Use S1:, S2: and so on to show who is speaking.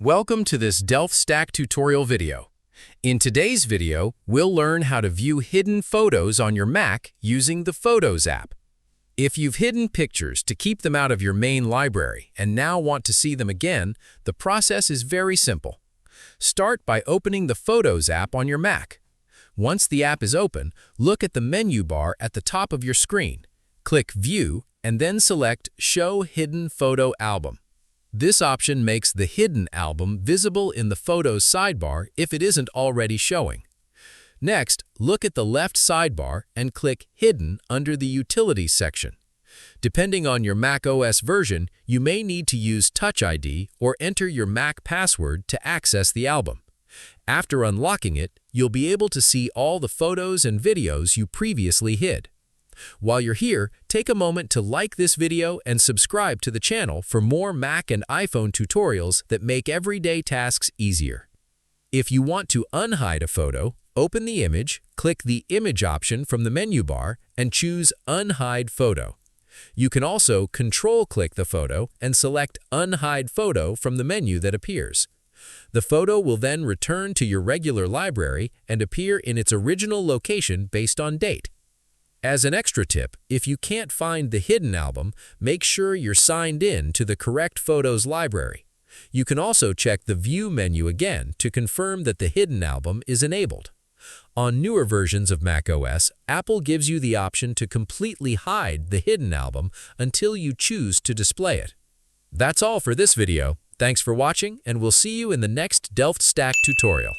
S1: Welcome to this Delft Stack tutorial video. In today's video, we'll learn how to view hidden photos on your Mac using the Photos app. If you've hidden pictures to keep them out of your main library and now want to see them again, the process is very simple. Start by opening the Photos app on your Mac. Once the app is open, look at the menu bar at the top of your screen. Click View and then select Show Hidden Photo Album. This option makes the hidden album visible in the Photos sidebar if it isn't already showing. Next, look at the left sidebar and click Hidden under the Utilities section. Depending on your macOS version, you may need to use Touch ID or enter your Mac password to access the album. After unlocking it, you'll be able to see all the photos and videos you previously hid. While you're here, take a moment to like this video and subscribe to the channel for more Mac and iPhone tutorials that make everyday tasks easier. If you want to unhide a photo, open the image, click the Image option from the menu bar, and choose Unhide Photo. You can also Control-click the photo and select Unhide Photo from the menu that appears. The photo will then return to your regular library and appear in its original location based on date. As an extra tip, if you can't find the hidden album, make sure you're signed in to the correct photos library. You can also check the View menu again to confirm that the hidden album is enabled. On newer versions of macOS, Apple gives you the option to completely hide the hidden album until you choose to display it. That's all for this video. Thanks for watching, and we'll see you in the next Delft Stack tutorial.